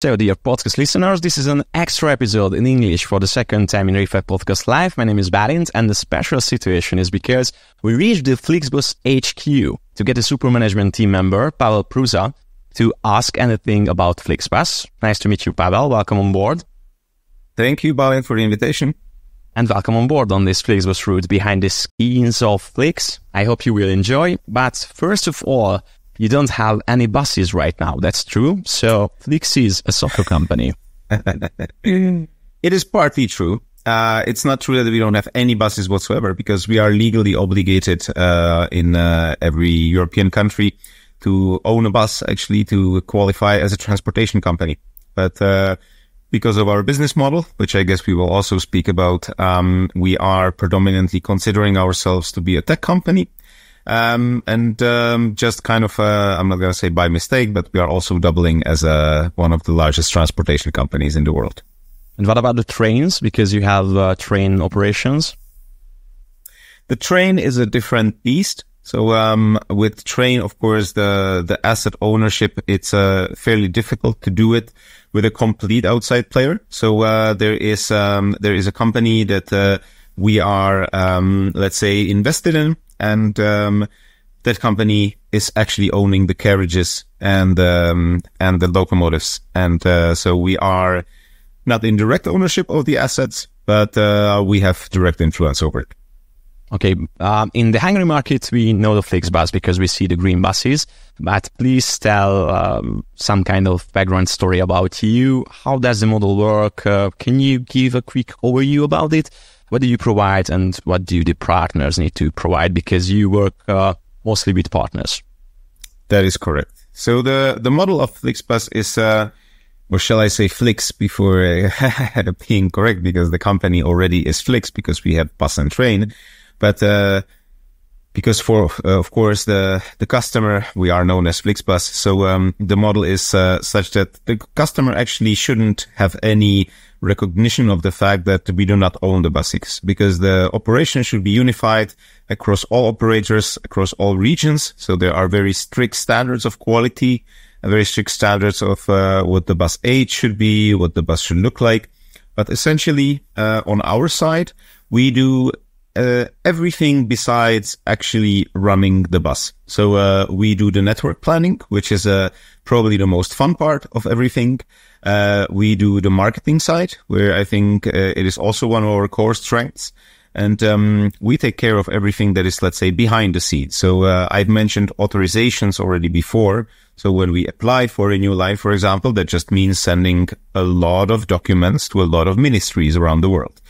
So, dear podcast listeners, this is an extra episode in English for the second time in Reflect Podcast Live. My name is Balint, and the special situation is because we reached the FlixBus HQ to get a super management team member, Pavel Prouza, to ask anything about FlixBus. Nice to meet you, Pavel. Welcome on board. Thank you, Balint, for the invitation. And welcome on board on this FlixBus route behind the scenes of Flix. I hope you will enjoy. But first of all, you don't have any buses right now. That's true. So Flix is a software company. It is partly true. It's not true that we don't have any buses whatsoever because we are legally obligated in every European country to own a bus, actually, to qualify as a transportation company. But because of our business model, which I guess we will also speak about, we are predominantly considering ourselves to be a tech company. Just kind of, I'm not going to say by mistake, but we are also doubling as one of the largest transportation companies in the world. And what about the trains? Because you have train operations. The train is a different beast. So with train, of course, the asset ownership, it's fairly difficult to do it with a complete outside player. So there is a company that we are, let's say, invested in. And that company is actually owning the carriages and the locomotives. And so we are not in direct ownership of the assets, but we have direct influence over it. Okay. In the Hungary market, we know the FlixBus because we see the green buses. But please tell some kind of background story about you. How does the model work? Can you give a quick overview about it? What do you provide and what do the partners need to provide? Because you work mostly with partners. That is correct. So the model of FlixBus is, or shall I say Flix before being correct, because the company already is Flix because we have bus and train. But because for, of course, the customer, we are known as FlixBus. So the model is such that the customer actually shouldn't have any recognition of the fact that we do not own the buses, because the operation should be unified across all operators, across all regions. So there are very strict standards of quality, very strict standards of what the bus age should be, what the bus should look like. But essentially, on our side, we do everything besides actually running the bus. So we do the network planning, which is probably the most fun part of everything. We do the marketing side, where I think it is also one of our core strengths. And we take care of everything that is, let's say, behind the scenes. So I've mentioned authorizations already before. So when we apply for a new line, for example, that just means sending a lot of documents to a lot of ministries around the world.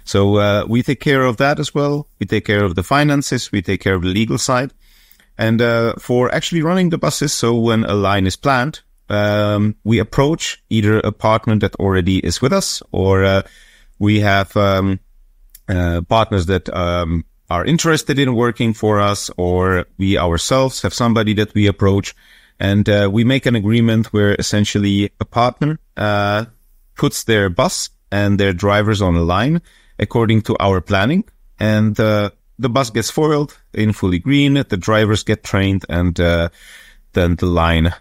So we take care of that as well. We take care of the finances. We take care of the legal side. And for actually running the buses, so when a line is planned, we approach either a partner that already is with us, or we have partners that are interested in working for us, or we ourselves have somebody that we approach, and we make an agreement where essentially a partner puts their bus and their drivers on a line according to our planning, and the bus gets foiled in fully green, the drivers get trained, and then the line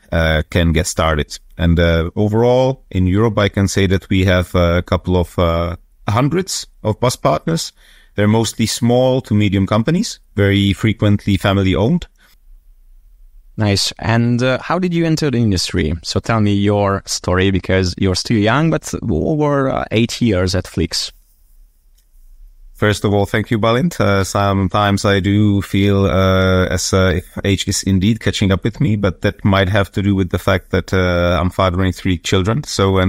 can get started. And overall, in Europe, I can say that we have a couple of hundreds of bus partners. They're mostly small to medium companies, very frequently family-owned. Nice. And how did you enter the industry? So tell me your story, because you're still young, but over 8 years at Flix. First of all, thank you, Balint. Sometimes I do feel as if age is indeed catching up with me, but that might have to do with the fact that I'm fathering 3 children. So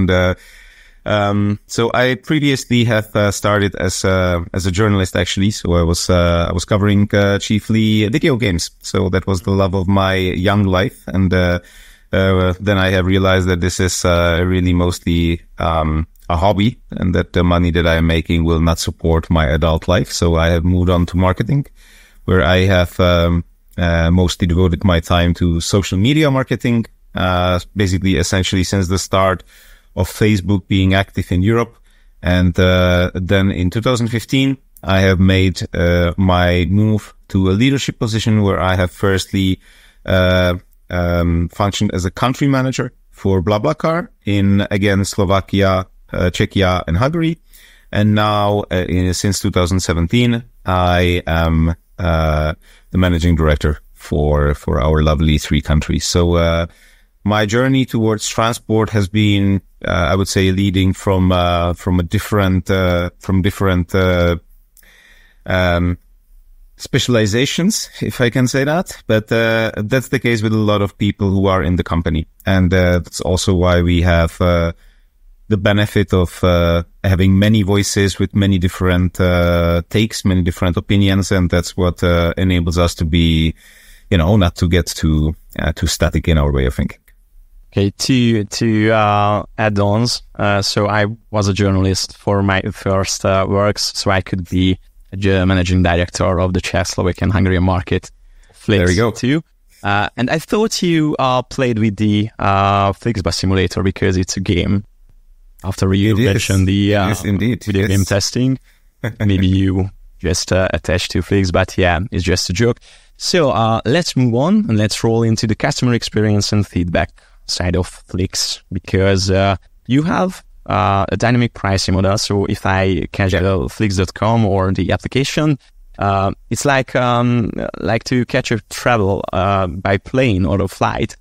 I previously have started as a journalist, actually. So I was covering chiefly video games. So that was the love of my young life, and then I have realized that this is really mostly a hobby, and that the money that I am making will not support my adult life. So I have moved on to marketing, where I have mostly devoted my time to social media marketing, basically essentially since the start of Facebook being active in Europe. And then in 2015, I have made my move to a leadership position, where I have firstly functioned as a country manager for BlaBlaCar in, again, Slovakia, Czechia, and Hungary. And now, since 2017, I am the managing director for our lovely 3 countries. So my journey towards transport has been, I would say, leading from different specializations, if I can say that. But that's the case with a lot of people who are in the company, and that's also why we have the benefit of having many voices with many different takes, many different opinions, and that's what enables us to be, not to get too static in our way of thinking. Okay, two add-ons. So I was a journalist for my first works, so I could be a managing director of the Czech, Slovakian, Hungarian market. There we go. Too. And I thought you played with the FlixBus simulator because it's a game. After you mentioned the yes, indeed. video game testing, maybe you just attached to Flix, but yeah, it's just a joke. So let's move on and let's roll into the customer experience and feedback side of Flix, because you have a dynamic pricing model. So if I catch flix.com or the application, it's like to catch a travel by plane or a flight.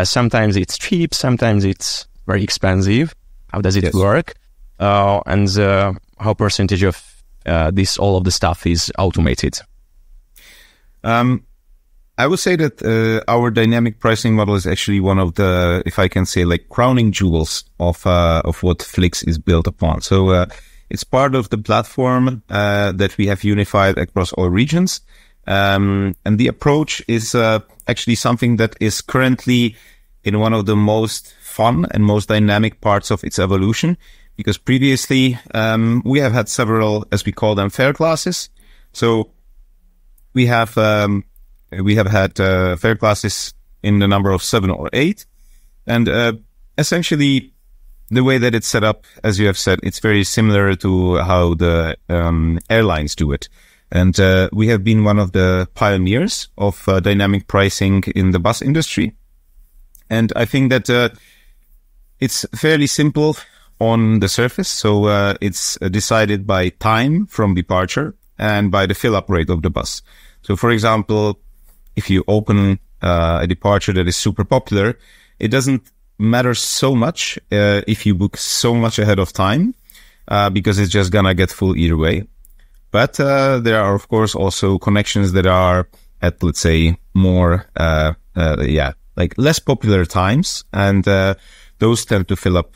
Sometimes it's cheap, sometimes it's very expensive. How does it work? And how percentage of all of the stuff is automated? I would say that our dynamic pricing model is actually one of the, if I can say, like crowning jewels of what Flix is built upon. So it's part of the platform that we have unified across all regions. And the approach is actually something that is currently in one of the most fun and most dynamic parts of its evolution, because previously we have had several, as we call them, fare classes. So we have had fare classes in the number of 7 or 8, and essentially the way that it's set up, as you have said, it's very similar to how the airlines do it. And we have been one of the pioneers of dynamic pricing in the bus industry. And I think that it's fairly simple on the surface. So it's decided by time from departure and by the fill-up rate of the bus. So, for example, if you open a departure that is super popular, it doesn't matter so much if you book so much ahead of time, because it's just gonna get full either way. But there are, of course, also connections that are at, let's say, more like less popular times, and those tend to fill up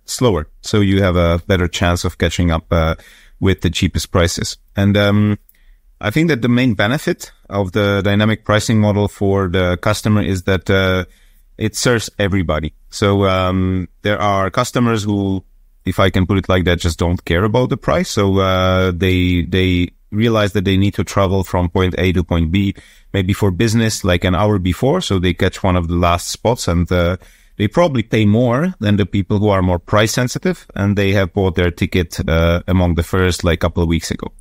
slower. So you have a better chance of catching up with the cheapest prices. And I think that the main benefit of the dynamic pricing model for the customer is that it serves everybody. So there are customers who, if I can put it like that, just don't care about the price. So they realize that they need to travel from point A to point B, maybe for business, like an hour before. So they catch one of the last spots, and they probably pay more than the people who are more price sensitive, and they have bought their ticket among the first, like, couple of weeks ago.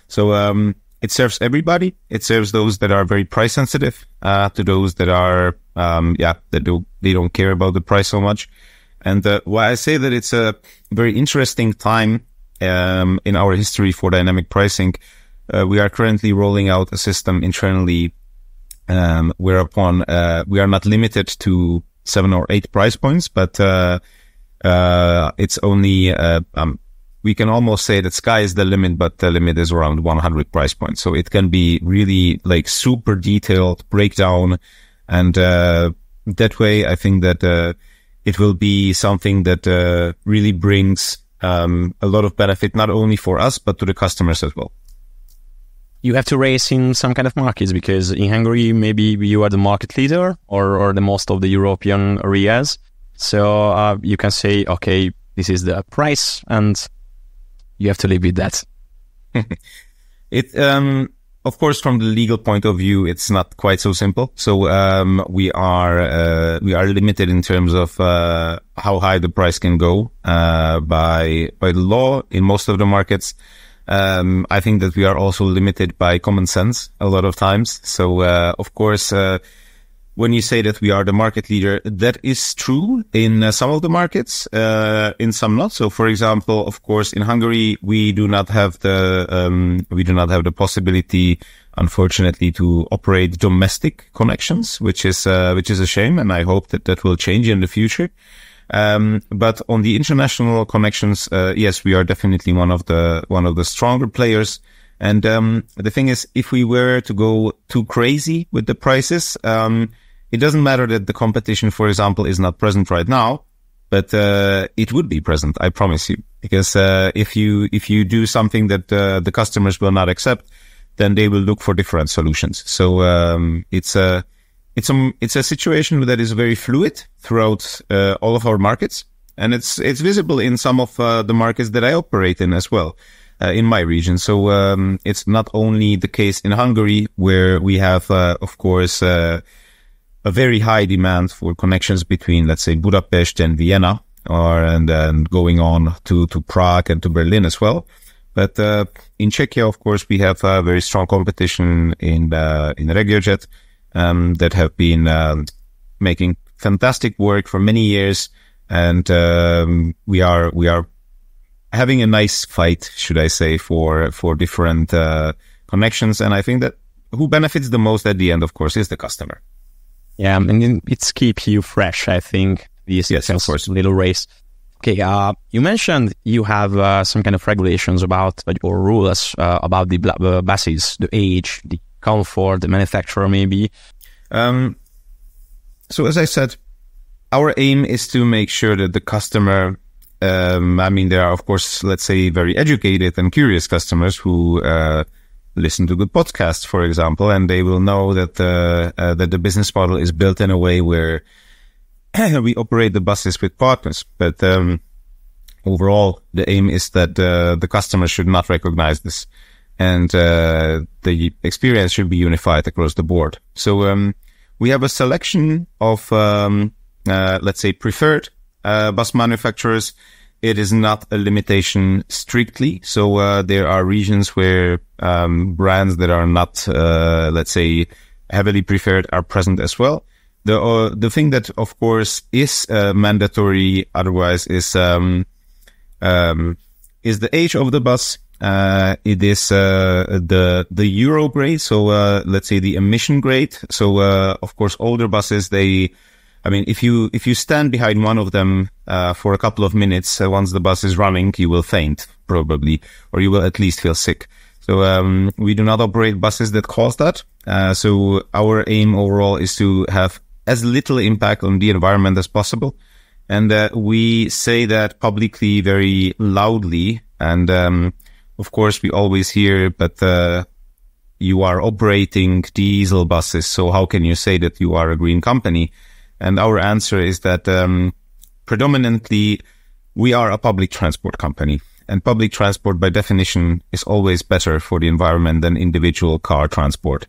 So it serves everybody. It serves those that are very price sensitive, to those that are they don't care about the price so much. And why I say that it's a very interesting time in our history for dynamic pricing, we are currently rolling out a system internally whereupon we are not limited to 7 or 8 price points, but it's only we can almost say that sky is the limit, but the limit is around 100 price points. So it can be really like super detailed breakdown, and that way I think that it will be something that really brings a lot of benefit, not only for us, but to the customers as well. You have to race in some kind of markets, because in Hungary, maybe you are the market leader or the most of the European areas. So you can say, okay, this is the price, and you have to live with that. Of course, from the legal point of view, it's not quite so simple. So we are limited in terms of how high the price can go by the law in most of the markets. I think that we are also limited by common sense a lot of times. So of course, when you say that we are the market leader, that is true in some of the markets, in some not. So, for example, of course, in Hungary, we do not have the possibility, unfortunately, to operate domestic connections, which is a shame, and I hope that will change in the future. But on the international connections, yes, we are definitely one of the stronger players. And the thing is, if we were to go too crazy with the prices, it doesn't matter that the competition, for example, is not present right now, but it would be present, I promise you. Because if you do something that the customers will not accept, then they will look for different solutions. So it's a situation that is very fluid throughout all of our markets, and it's visible in some of the markets that I operate in as well. In my region. So it's not only the case in Hungary, where we have, of course, a very high demand for connections between, let's say, Budapest and Vienna, and going on to Prague and to Berlin as well. But in Czechia, of course, we have very strong competition in RegioJet that have been making fantastic work for many years, and we are having a nice fight, should I say, for different connections. And I think that who benefits the most at the end, of course, is the customer. Yeah, and it's keep you fresh, I think, this of course. little race. Okay, you mentioned you have some kind of regulations about, or rules about the buses, the age, the comfort, the manufacturer maybe. So as I said, our aim is to make sure that the customer... there are, of course, let's say, very educated and curious customers who listen to good podcasts, for example, and they will know that the business model is built in a way where we operate the buses with partners. But overall, the aim is that the customer should not recognize this, and the experience should be unified across the board. So we have a selection of, let's say, preferred bus manufacturers. It is not a limitation strictly. So there are regions where brands that are not, let's say, heavily preferred are present as well. The thing that, of course, is mandatory otherwise is the age of the bus. It is the Euro grade, so let's say the emission grade. So of course, older buses, if you stand behind one of them for a couple of minutes, once the bus is running, you will faint probably, or you will at least feel sick. So we do not operate buses that cause that. So our aim overall is to have as little impact on the environment as possible, and we say that publicly very loudly. And of course, we always hear, but you are operating diesel buses, so how can you say that you are a green company? And our answer is that predominantly we are a public transport company, and public transport by definition is always better for the environment than individual car transport.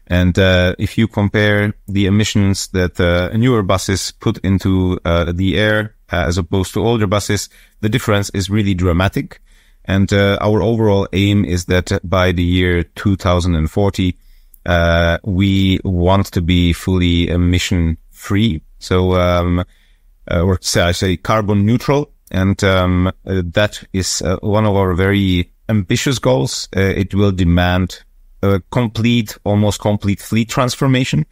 And if you compare the emissions that newer buses put into the air as opposed to older buses, the difference is really dramatic. And our overall aim is that by the year 2040, we want to be fully emission free. So, or I say carbon neutral. And that is one of our very ambitious goals. It will demand a almost complete fleet transformation.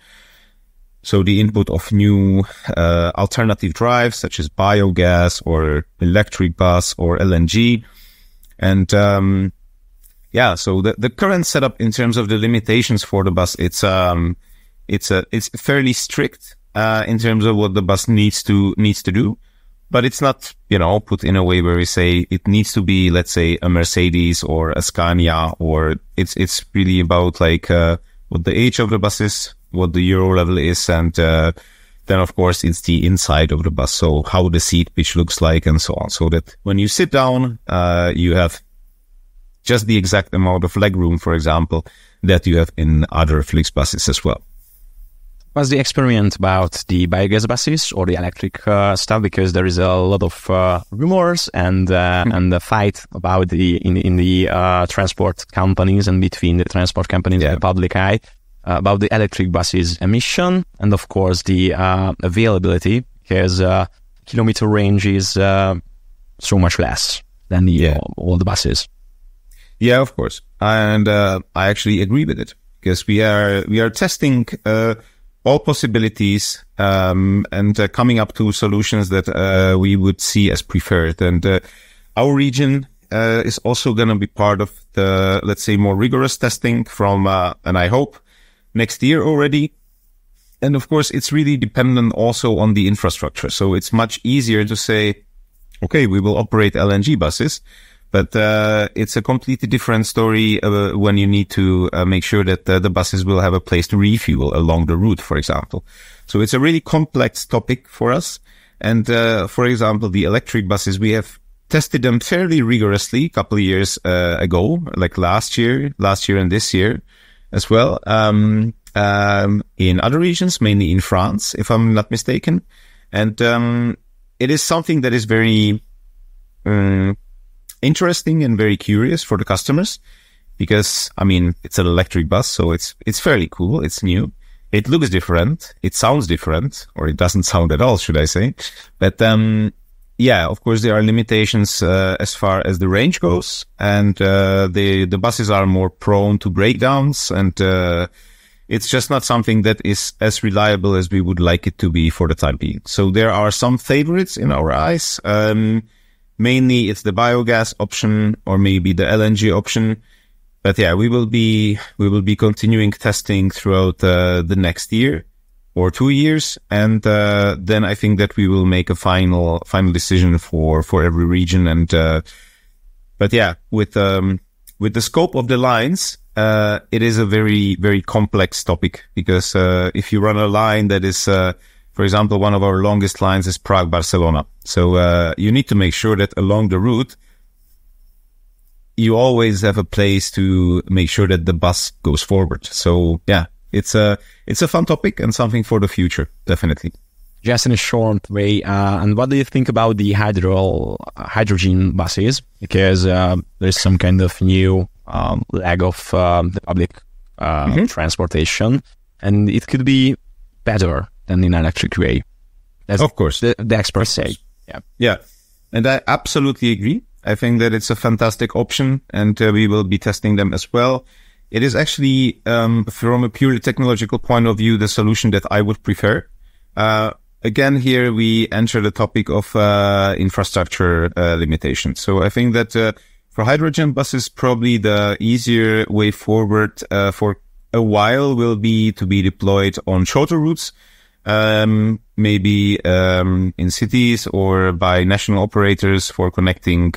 So the input of new alternative drives such as biogas or electric bus or LNG. And so the current setup in terms of the limitations for the bus, it's fairly strict in terms of what the bus needs to do. But it's not, put in a way where we say it needs to be, let's say, a Mercedes or a Scania, or it's really about like what the age of the bus is, what the Euro level is, and then of course it's the inside of the bus, so how the seat pitch looks like and so on, so that when you sit down, you have just the exact amount of legroom, for example, that you have in other FlixBuses as well. What's the experience about the biogas buses or the electric stuff? Because there is a lot of rumors and the fight about in the transport companies and between the transport companies and the public eye. about the electric buses emission and, of course, the availability, because kilometer range is so much less than all the buses. Yeah, of course. And I actually agree with it, because we are testing all possibilities and coming up to solutions that we would see as preferred. And our region is also going to be part of the, let's say, more rigorous testing from, and I hope, next year already. And of course, it's really dependent also on the infrastructure. So it's much easier to say, okay, we will operate LNG buses, but it's a completely different story when you need to make sure that the buses will have a place to refuel along the route, for example. So it's a really complex topic for us. And for example, the electric buses, we have tested them fairly rigorously a couple of years ago, like last year and this year as well, in other regions, mainly in France, if I'm not mistaken. And it is something that is very interesting and very curious for the customers, because, I mean, it's an electric bus, so it's fairly cool. It's new. It looks different. It sounds different, or it doesn't sound at all, should I say. But yeah, of course, there are limitations as far as the range goes, and the buses are more prone to breakdowns, and it's just not something that is as reliable as we would like it to be for the time being. So there are some favorites in our eyes. Mainly it's the biogas option or maybe the LNG option. But yeah, we will be continuing testing throughout the next year or 2 years. And then I think that we will make a final decision for every region. And but yeah, with the scope of the lines, it is a very, very complex topic, because if you run a line that is for example, one of our longest lines is Prague-Barcelona. So you need to make sure that along the route, you always have a place to make sure that the bus goes forward. So yeah, it's a fun topic and something for the future, definitely. Just in a short way, and what do you think about the hydrogen buses? Because there's some kind of new leg of the public transportation, and it could be better than in an electric way. As of course. The experts say. Yeah. And I absolutely agree. I think that it's a fantastic option, and we will be testing them as well. It is actually, from a purely technological point of view, the solution that I would prefer. Again, here we enter the topic of infrastructure limitations. So I think that for hydrogen buses, probably the easier way forward for a while will be to be deployed on shorter routes, maybe in cities or by national operators for connecting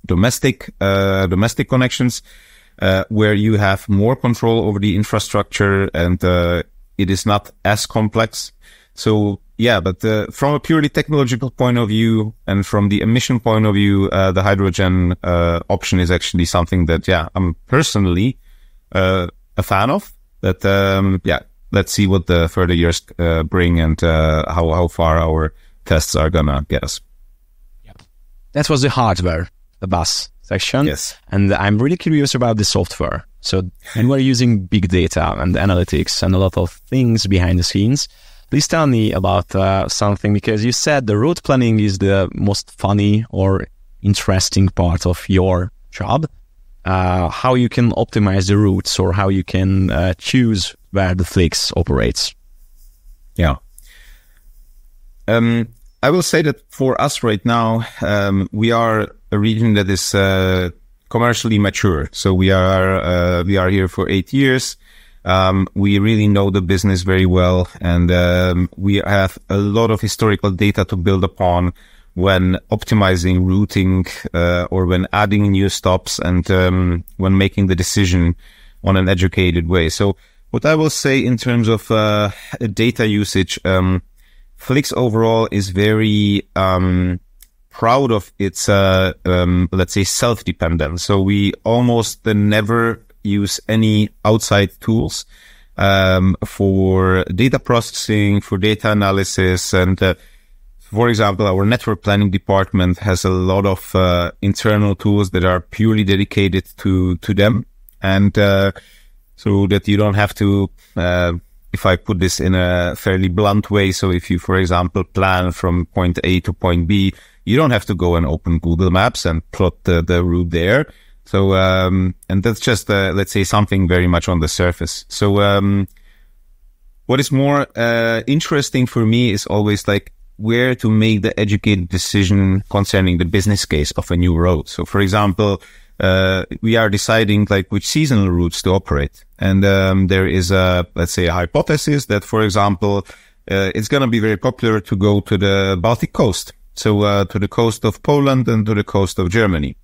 domestic connections, where you have more control over the infrastructure and it is not as complex. So yeah, but from a purely technological point of view and from the emission point of view, the hydrogen option is actually something that, yeah, I'm personally a fan of. But yeah, let's see what the further years bring and how far our tests are gonna get us. Yeah. That was the hardware, the bus section. Yes. And I'm really curious about the software. So, and we're using big data and analytics and a lot of things behind the scenes. Please tell me about something, because you said the route planning is the most funny or interesting part of your job. How you can optimize the routes, or how you can choose where the Flix operates. Yeah. I will say that for us right now, we are a region that is commercially mature. So we are here for 8 years. We really know the business very well, and we have a lot of historical data to build upon when optimizing routing or when adding new stops and when making the decision on an educated way. So what I will say in terms of data usage, Flix overall is very proud of its, let's say, self-dependence. So we almost never use any outside tools for data processing, for data analysis. And for example, our network planning department has a lot of internal tools that are purely dedicated to them. And so that you don't have to, if I put this in a fairly blunt way, so if you, for example, plan from point A to point B, you don't have to go and open Google Maps and plot the route there. So, and that's just, let's say, something very much on the surface. So, what is more interesting for me is always like where to make the educated decision concerning the business case of a new road. So, for example, we are deciding like which seasonal routes to operate. And there is let's say, a hypothesis that, for example, it's going to be very popular to go to the Baltic coast. So to the coast of Poland and to the coast of Germany.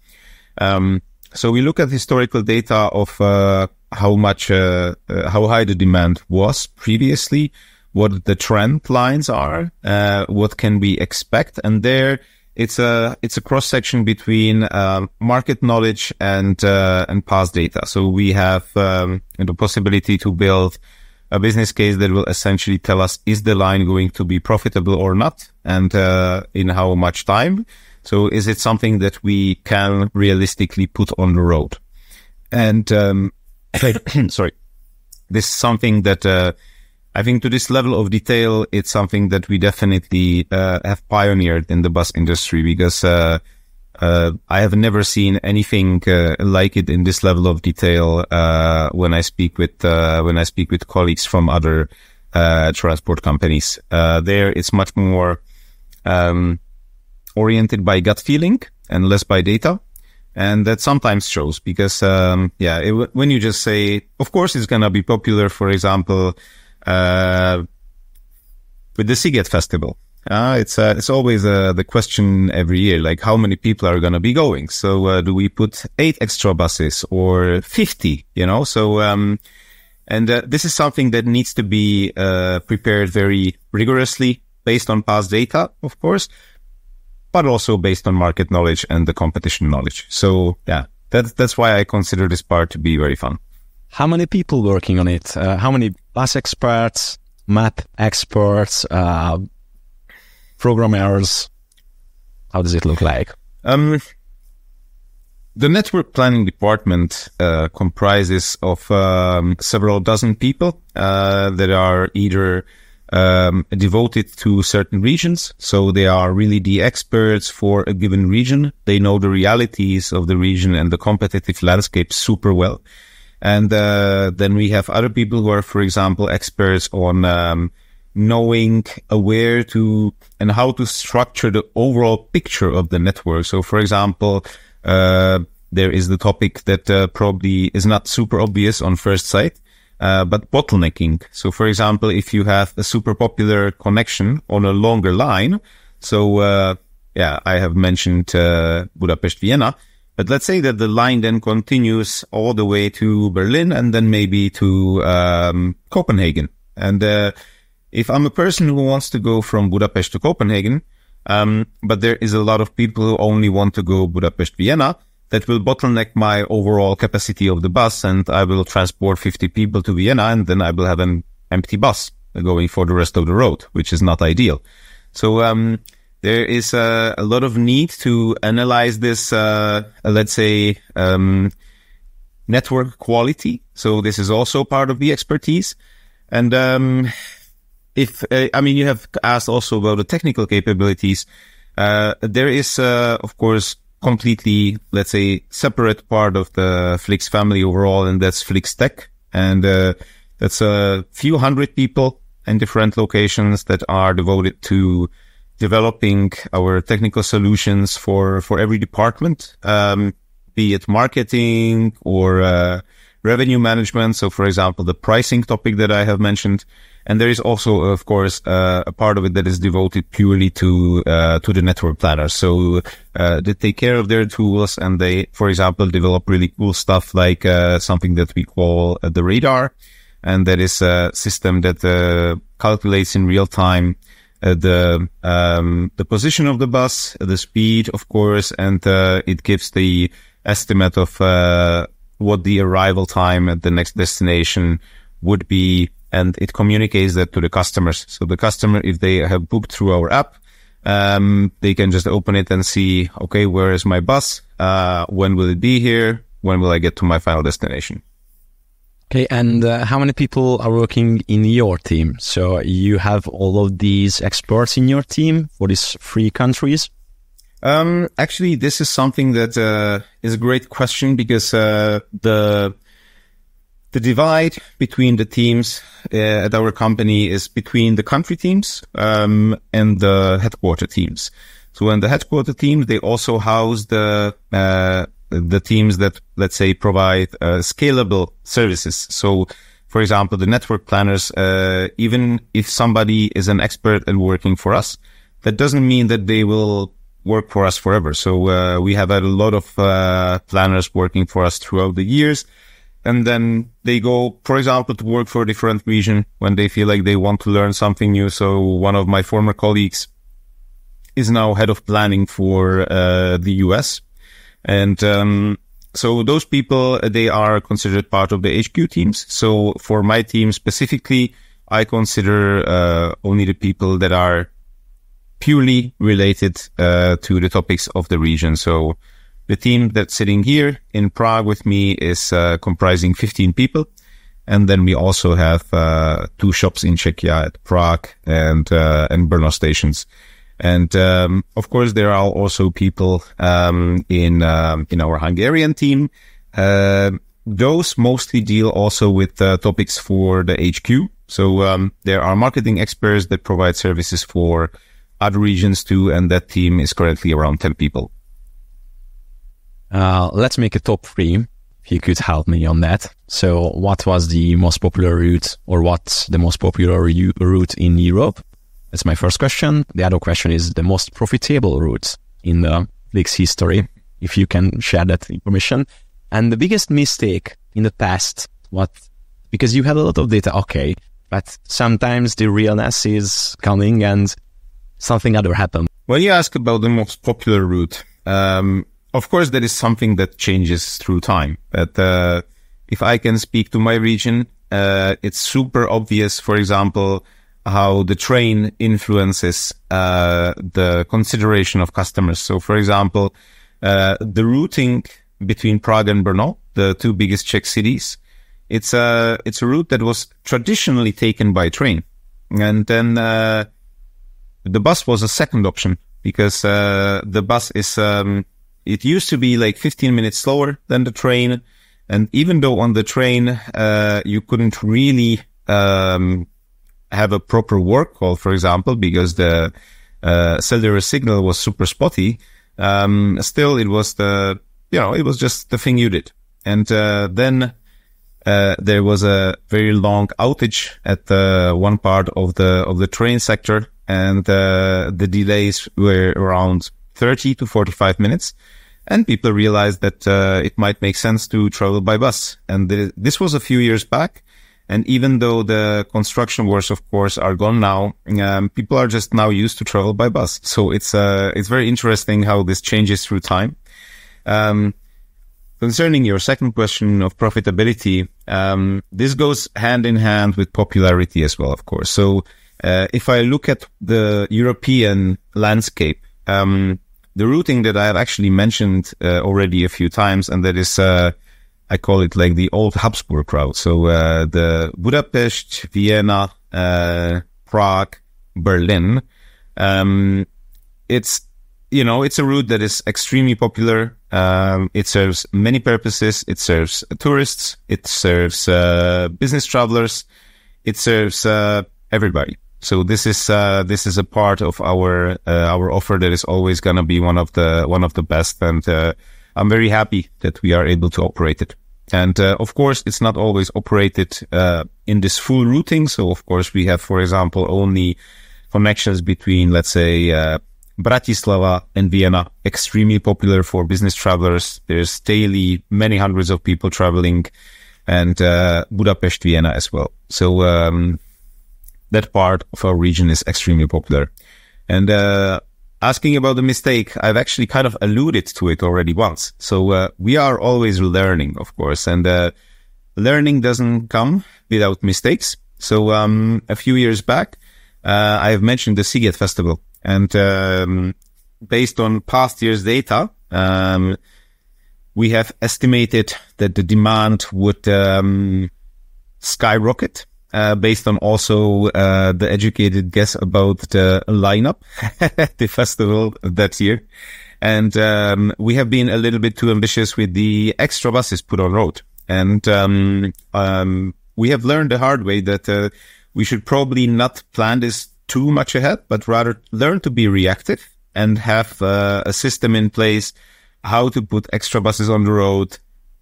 So we look at historical data of how high the demand was previously, what the trend lines are, what can we expect, and there it's a cross section between market knowledge and past data. So we have the possibility to build a business case that will essentially tell us, is the line going to be profitable or not, and in how much time? So is it something that we can realistically put on the road? And sorry, this is something that I think to this level of detail, it's something that we definitely have pioneered in the bus industry, because I have never seen anything like it in this level of detail when I speak with colleagues from other transport companies. There, it's much more oriented by gut feeling and less by data, and that sometimes shows because when you just say, of course, it's gonna be popular, for example, with the Sziget Festival. It's always the question every year, like how many people are going to be going? So do we put 8 extra buses or 50, So, and this is something that needs to be prepared very rigorously based on past data, of course, but also based on market knowledge and the competition knowledge. So yeah, that's why I consider this part to be very fun. How many people working on it? How many bus experts, map experts, programmers? How does it look like? The network planning department comprises of several dozen people that are either devoted to certain regions. So they are really the experts for a given region. They know the realities of the region and the competitive landscape super well. And then we have other people who are, for example, experts on knowing where to and how to structure the overall picture of the network. So, for example, there is the topic that probably is not super obvious on first sight, but bottlenecking. So, for example, if you have a super popular connection on a longer line, so I have mentioned Budapest-Vienna, but let's say that the line then continues all the way to Berlin and then maybe to Copenhagen. And if I'm a person who wants to go from Budapest to Copenhagen, but there is a lot of people who only want to go Budapest-Vienna, that will bottleneck my overall capacity of the bus, and I will transport 50 people to Vienna, and then I will have an empty bus going for the rest of the road, which is not ideal. So there is a lot of need to analyze this, let's say, network quality. So this is also part of the expertise. And you have asked also about the technical capabilities. There is, of course, completely, let's say, separate part of the Flix family overall, and that's Flix Tech. And that's a few hundred people in different locations that are devoted to developing our technical solutions for every department, be it marketing or revenue management. So, for example, the pricing topic that I have mentioned. And there is also, of course, a part of it that is devoted purely to the network planners. So they take care of their tools, and they, for example, develop really cool stuff like something that we call the radar. And that is a system that calculates in real time the position of the bus, the speed, of course, and it gives the estimate of what the arrival time at the next destination would be, and it communicates that to the customers. So the customer, if they have booked through our app, they can just open it and see, okay, where is my bus? When will it be here? When will I get to my final destination? Okay, and how many people are working in your team? So you have all of these experts in your team for these 3 countries? Actually, this is something that is a great question, because the divide between the teams at our company is between the country teams and the headquarter teams. So in the headquarter teams, they also house the teams that, let's say, provide scalable services. So, for example, the network planners, even if somebody is an expert and working for us, that doesn't mean that they will work for us forever. So we have had a lot of planners working for us throughout the years. And then they go, for example, to work for a different region when they feel like they want to learn something new. So one of my former colleagues is now head of planning for the US. And so those people, they are considered part of the HQ teams. So for my team specifically, I consider only the people that are purely related to the topics of the region. So the team that's sitting here in Prague with me is comprising 15 people. And then we also have 2 shops in Czechia at Prague and Brno stations. And of course, there are also people in our Hungarian team. Those mostly deal also with topics for the HQ. So there are marketing experts that provide services for other regions too, and that team is currently around 10 people. Let's make a top 3, if you could help me on that. So what was the most popular route, or what's the most popular route in Europe? That's my first question. The other question is the most profitable route in the Flix history, if you can share that information. And the biggest mistake in the past, because you had a lot of data, okay, but sometimes the realness is coming and something other happened. When you ask about the most popular route, of course, that is something that changes through time. But if I can speak to my region, it's super obvious, for example, how the train influences the consideration of customers. So, for example, the routing between Prague and Brno, the 2 biggest Czech cities, it's a route that was traditionally taken by train. And then the bus was a second option, because the bus is it used to be like 15 minutes slower than the train. And even though on the train you couldn't really have a proper work call, for example, because the cellular signal was super spotty, still it was it was just the thing you did. And then there was a very long outage at one part of the train sector, and the delays were around 30 to 45 minutes. And people realized that it might make sense to travel by bus. And this was a few years back. And even though the construction works, of course, are gone now, people are just now used to travel by bus. So it's very interesting how this changes through time. Concerning your second question of profitability, this goes hand in hand with popularity as well, of course. So if I look at the European landscape, the routing that I have actually mentioned already a few times, and that is I call it like the old Habsburg route. So the Budapest, Vienna, Prague, Berlin. It's a route that is extremely popular. It serves many purposes. It serves tourists. It serves business travelers. It serves everybody. So this is a part of our offer that is always gonna be one of the best, and I'm very happy that we are able to operate it. And of course, it's not always operated in this full routing. So of course, we have, for example, only connections between, let's say, Bratislava and Vienna, extremely popular for business travelers. There's daily many hundreds of people traveling, and Budapest, Vienna as well. So that part of our region is extremely popular. And asking about the mistake, I've actually kind of alluded to it already once. So we are always learning, of course, and learning doesn't come without mistakes. So a few years back, I have mentioned the Sziget Festival, and based on past year's data, we have estimated that the demand would skyrocket, based on also the educated guess about the lineup at the festival that year. And we have been a little bit too ambitious with the extra buses put on road. And we have learned the hard way that we should probably not plan this too much ahead, but rather learn to be reactive and have a system in place how to put extra buses on the road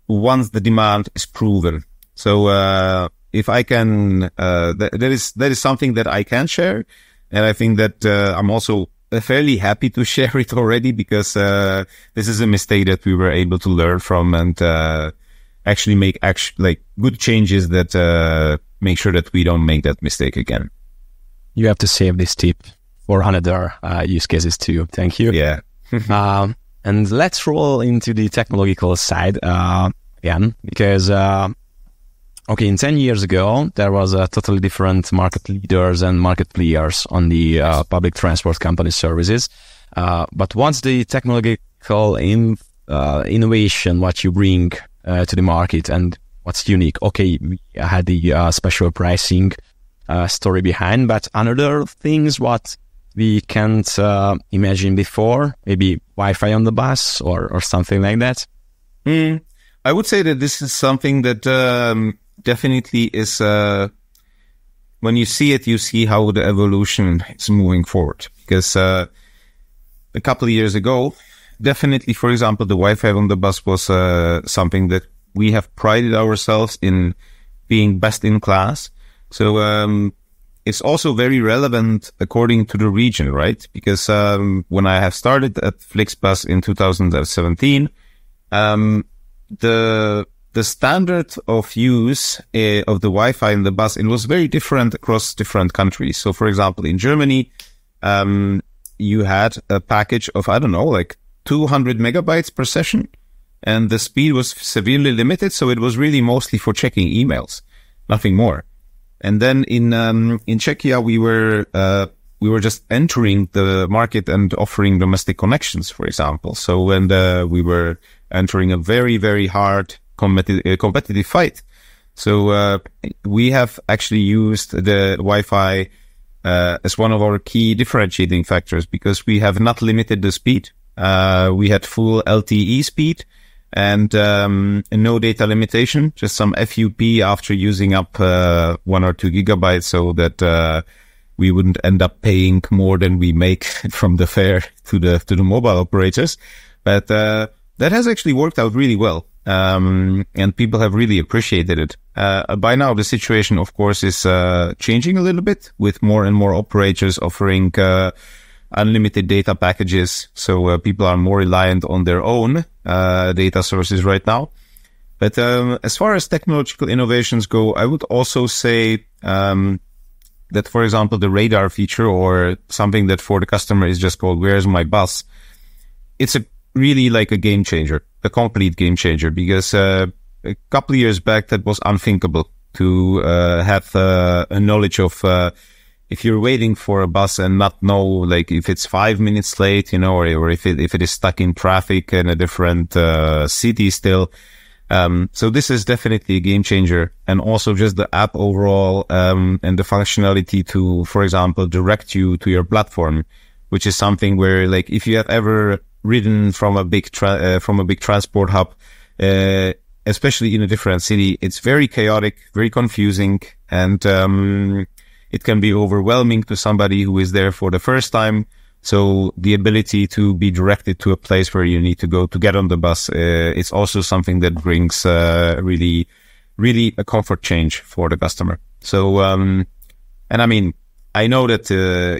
once the demand is proven. So if I can, that is something that I can share. And I think that I'm also fairly happy to share it already, because this is a mistake that we were able to learn from and actually make good changes that make sure that we don't make that mistake again. You have to save this tip for another use cases too. Thank you. Yeah. And let's roll into the technological side again, because in 10 years ago, there was a totally different market leaders and market players on the public transport company services. But what's the technological innovation, what you bring to the market, and what's unique? Okay, we had the special pricing story behind, but another things what we can't imagine before, maybe Wi-Fi on the bus or something like that? I would say that this is something that definitely is, when you see it, you see how the evolution is moving forward. Because a couple of years ago, definitely, for example, the Wi-Fi on the bus was something that we have prided ourselves in being best in class. So it's also very relevant according to the region, right? Because when I have started at FlixBus in 2017, the standard of use of the Wi-Fi in the bus, it was very different across different countries. So, for example, in Germany, you had a package of, 200 megabytes per session, and the speed was severely limited. So it was really mostly for checking emails, nothing more. And then in Czechia, we were just entering the market and offering domestic connections, for example. So when we were entering a very, very hard competitive fight. So we have actually used the Wi-Fi as one of our key differentiating factors, because we have not limited the speed. We had full LTE speed and no data limitation, just some FUP after using up 1 or 2 gigabytes, so that we wouldn't end up paying more than we make from the fare to the mobile operators. But that has actually worked out really well. And people have really appreciated it. By now, the situation, of course, is changing a little bit, with more and more operators offering unlimited data packages. So people are more reliant on their own data sources right now. But as far as technological innovations go, I would also say that, for example, the radar feature, or something that for the customer is just called "Where's my bus?" It's really like a game changer, a complete game changer, because a couple of years back that was unthinkable to have a knowledge of if you're waiting for a bus and not know, like, if it's 5 minutes late, or if it is stuck in traffic in a different city still. So this is definitely a game changer. And also just the app overall, and the functionality to, for example, direct you to your platform, which is something where, like, if you have ever ridden from a big transport hub, especially in a different city, it's very chaotic, very confusing, and it can be overwhelming to somebody who is there for the first time. So the ability to be directed to a place where you need to go to get on the bus, it's also something that brings really, really a comfort change for the customer. So, and I mean, I know that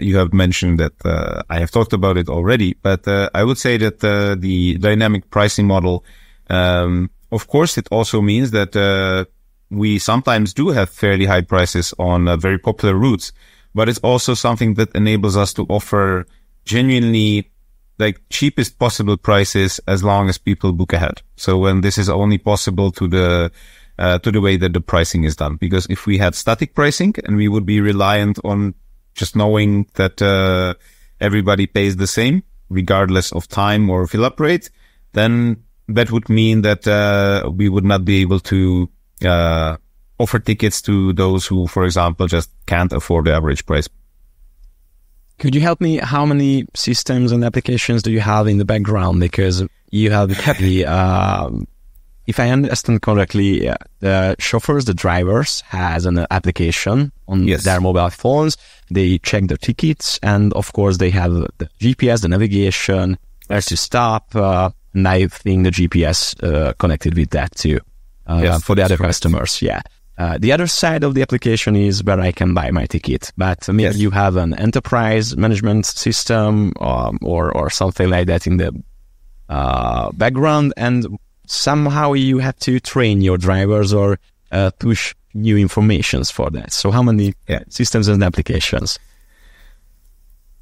you have mentioned that I have talked about it already, but I would say that the dynamic pricing model, of course, it also means that we sometimes do have fairly high prices on very popular routes, but it's also something that enables us to offer genuinely, like, cheapest possible prices as long as people book ahead. So when this is only possible to the way that the pricing is done, because if we had static pricing and we would be reliant on just knowing that everybody pays the same regardless of time or fill-up rate, then that would mean that we would not be able to offer tickets to those who, for example, just can't afford the average price. Could you help me? How many systems and applications do you have in the background? Because you have the, if I understand correctly, the chauffeurs, the drivers, has an application on their mobile phones. They check their tickets, and of course they have the GPS, the navigation, where to stop, and I think the GPS connected with that too for the other customers. Yeah. The other side of the application is where I can buy my ticket, but maybe you have an enterprise management system or something like that in the background, and somehow you have to train your drivers or push new informations for that. So how many systems and applications?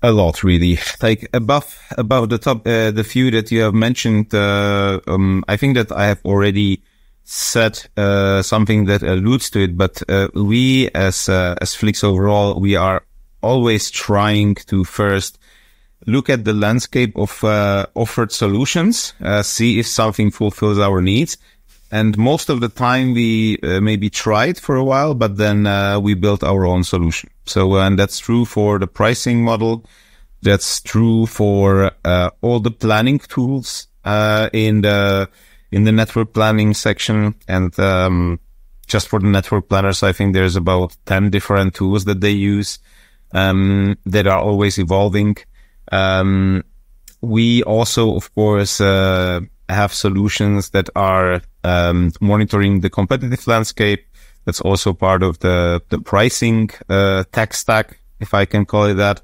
A lot, really. Like above the top, the few that you have mentioned, I think that I have already said something that alludes to it, but we as Flix overall, we are always trying to first look at the landscape of offered solutions, see if something fulfills our needs. And most of the time we maybe tried for a while, but then we built our own solution. So, and that's true for the pricing model. That's true for all the planning tools in the network planning section. And just for the network planners, I think there's about 10 different tools that they use that are always evolving. We also, of course, have solutions that are monitoring the competitive landscape. That's also part of the pricing tech stack, if I can call it that.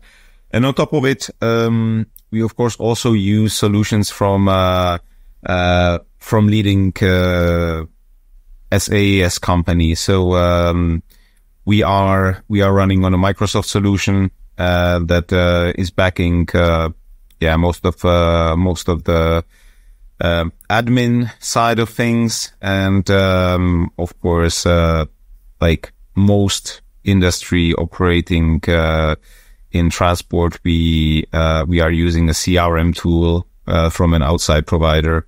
And on top of it, we of course also use solutions from leading SaaS companies. So we are running on a Microsoft solution that is backing most of the admin side of things, and of course like most industry operating in transport, we are using a CRM tool from an outside provider,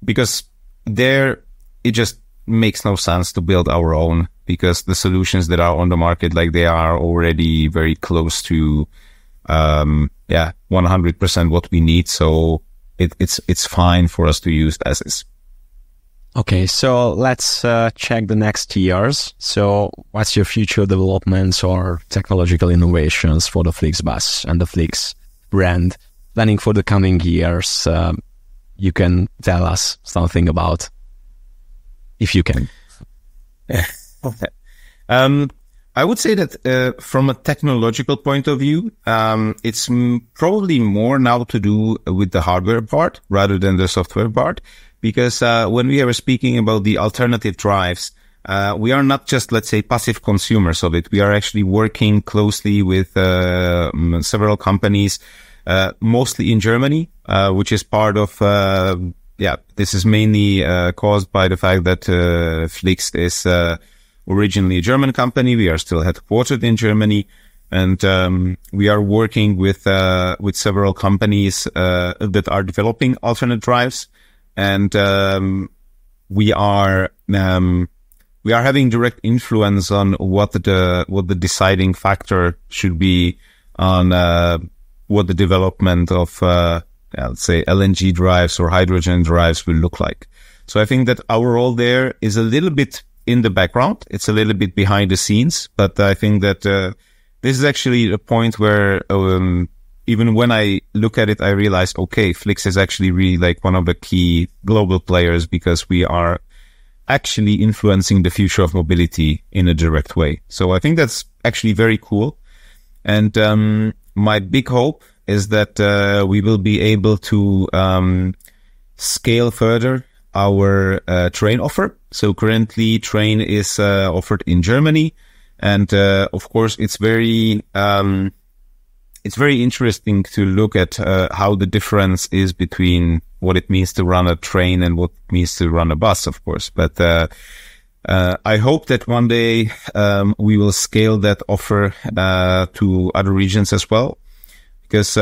because there it just makes no sense to build our own, because the solutions that are on the market, like, they are already very close to 100% what we need. So it's fine for us to use as is. Okay, so let's check the next years. So what's your future developments or technological innovations for the FlixBus and the Flix brand planning for the coming years? You can tell us something about, if you can. I would say that from a technological point of view, it's probably more now to do with the hardware part rather than the software part. Because when we are speaking about the alternative drives, we are not just, let's say, passive consumers of it. We are actually working closely with several companies, mostly in Germany, which is part of, this is mainly caused by the fact that Flix is originally a German company. We are still headquartered in Germany, and we are working with several companies that are developing alternate drives. And we are having direct influence on what the deciding factor should be on what the development of let's say LNG drives or hydrogen drives will look like. So I think that our role there is a little bit in the background. It's a little bit behind the scenes, but I think that this is actually a point where even when I look at it, I realize, okay, Flix is actually really like one of the key global players, because we are actually influencing the future of mobility in a direct way. So I think that's actually very cool. And my big hope is that we will be able to scale further our train offer. So currently train is offered in Germany, and of course it's very interesting to look at how the difference is between what it means to run a train and what it means to run a bus, of course. But I hope that one day we will scale that offer to other regions as well, because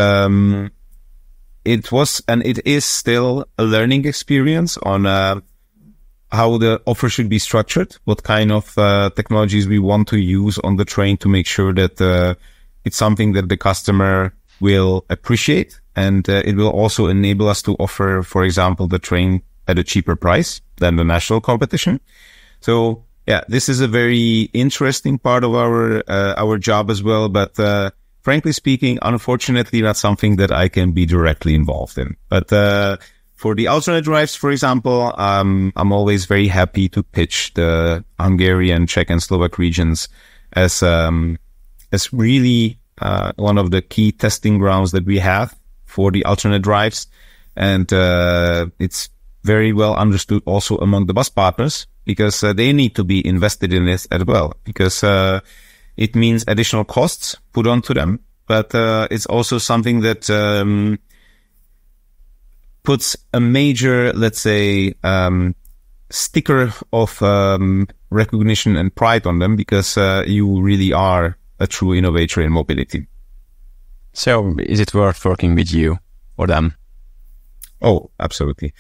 it was and it is still a learning experience on how the offer should be structured, what kind of technologies we want to use on the train to make sure that it's something that the customer will appreciate, and it will also enable us to offer, for example, the train at a cheaper price than the national competition. So yeah, this is a very interesting part of our job as well, but frankly speaking, unfortunately, not something that I can be directly involved in. But for the alternate drives, for example, I'm always very happy to pitch the Hungarian, Czech, and Slovak regions as really one of the key testing grounds that we have for the alternate drives, and it's very well understood also among the bus partners, because they need to be invested in this as well, because it means additional costs put onto them, but it's also something that puts a major, let's say, sticker of recognition and pride on them, because you really are a true innovator in mobility. So is it worth working with you or them? Oh, absolutely.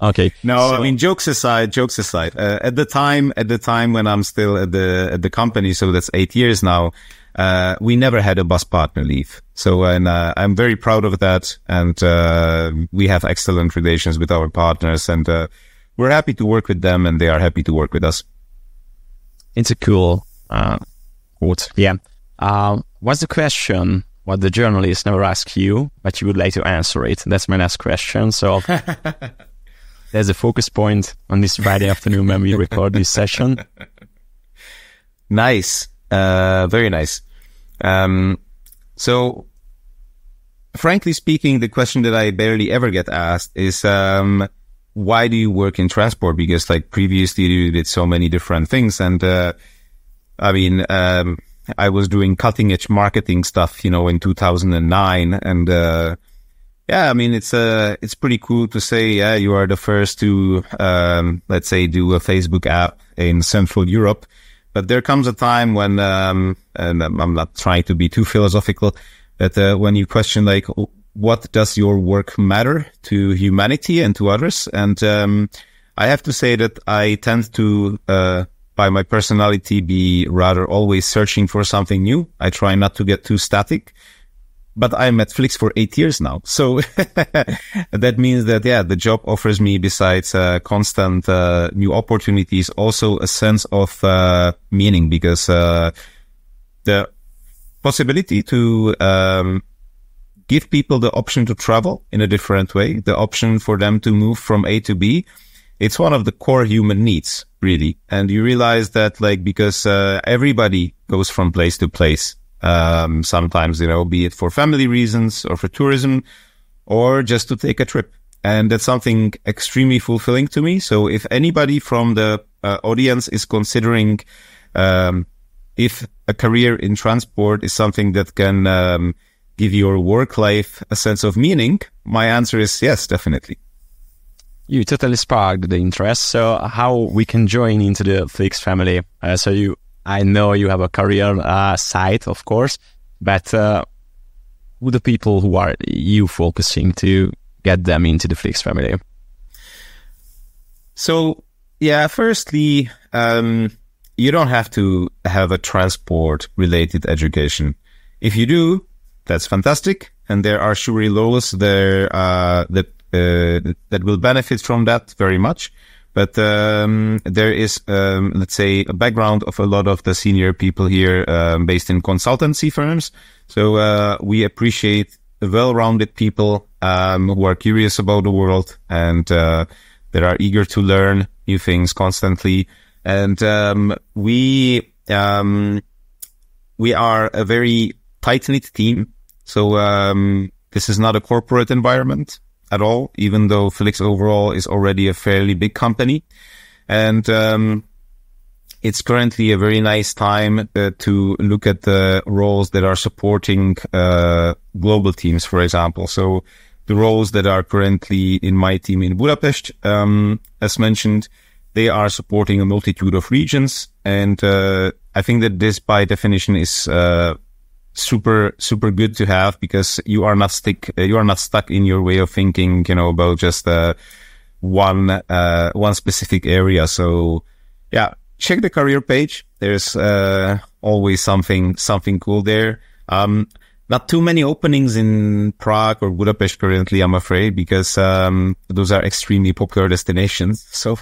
Okay. No, I mean, jokes aside, at the time when I'm still at the company, so that's 8 years now, we never had a bus partner leave. So, and I'm very proud of that. And we have excellent relations with our partners, and we're happy to work with them, and they are happy to work with us. It's a cool quote. Yeah. What's the question what the journalist never asks you, but you would like to answer it? That's my next question. So there's a focus point on this Friday afternoon when we record this session. Nice. Very nice. So frankly speaking, the question that I barely ever get asked is, why do you work in transport? Because like previously you did so many different things. And, I mean, I was doing cutting edge marketing stuff, you know, in 2009. And, yeah, I mean, it's pretty cool to say, yeah, you are the first to, let's say, do a Facebook app in Central Europe. But there comes a time when, and I'm not trying to be too philosophical, but when you question, like, what does your work matter to humanity and to others? And I have to say that I tend to, by my personality, be rather always searching for something new. I try not to get too static. But I'm at Flix for 8 years now. So that means that, yeah, the job offers me, besides constant new opportunities, also a sense of meaning, because the possibility to give people the option to travel in a different way, the option for them to move from A to B, it's one of the core human needs, really. And you realize that, like, because everybody goes from place to place. Sometimes, you know, be it for family reasons or for tourism or just to take a trip. And that's something extremely fulfilling to me. So if anybody from the audience is considering if a career in transport is something that can give your work life a sense of meaning, my answer is yes, definitely. You totally sparked the interest. So how we can join into the Flix family? I know you have a career side, of course, but who the people who are you focusing to get them into the Flix family? So, yeah, firstly, you don't have to have a transport-related education. If you do, that's fantastic, and there are surely those there that will benefit from that very much. But there is, let's say, a background of a lot of the senior people here based in consultancy firms. So we appreciate well-rounded people who are curious about the world and that are eager to learn new things constantly. And we are a very tight-knit team. So this is not a corporate environment at all, even though Flix overall is already a fairly big company. And it's currently a very nice time to look at the roles that are supporting global teams, for example. So the roles that are currently in my team in Budapest, as mentioned, they are supporting a multitude of regions. And I think that this, by definition, is super good to have, because you are not stuck in your way of thinking, you know, about just one specific area. So yeah, check the career page. There's always something cool there. Not too many openings in Prague or Budapest currently, I'm afraid, because those are extremely popular destinations. So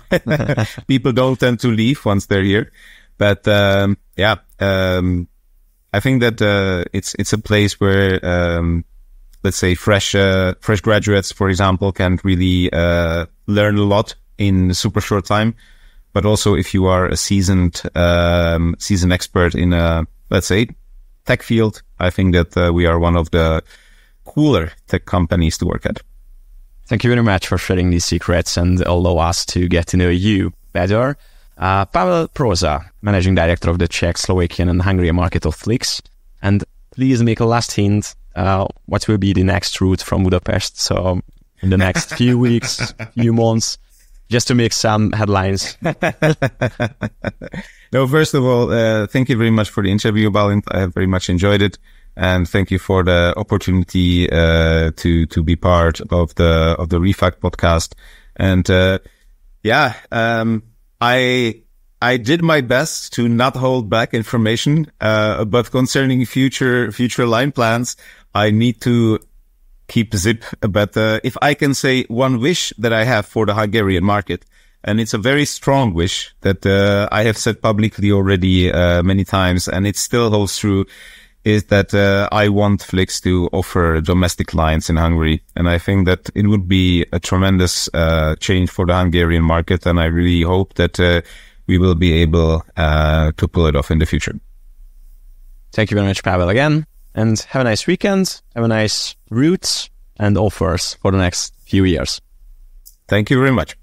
people don't tend to leave once they're here. But I think that it's a place where let's say fresh graduates, for example, can really learn a lot in a super short time. But also, if you are a seasoned expert in a, let's say, tech field, I think that we are one of the cooler tech companies to work at. Thank you very much for sharing these secrets and allow us to get to know you better. Pavel Prouza, Managing Director of the Czech, Slovakian and Hungarian market of Flix. And please make a last hint, what will be the next route from Budapest? So in the next few weeks, few months, just to make some headlines. No, first of all, thank you very much for the interview, Balint. I have very much enjoyed it. And thank you for the opportunity to be part of the Refact podcast. And I did my best to not hold back information, but concerning future line plans, I need to keep zip. But if I can say one wish that I have for the Hungarian market, and it's a very strong wish that I have said publicly already many times, and it still holds true, is that I want Flix to offer domestic lines in Hungary. And I think that it would be a tremendous change for the Hungarian market, and I really hope that we will be able to pull it off in the future. Thank you very much, Pavel, again. And have a nice weekend, have a nice routes and offers for the next few years. Thank you very much.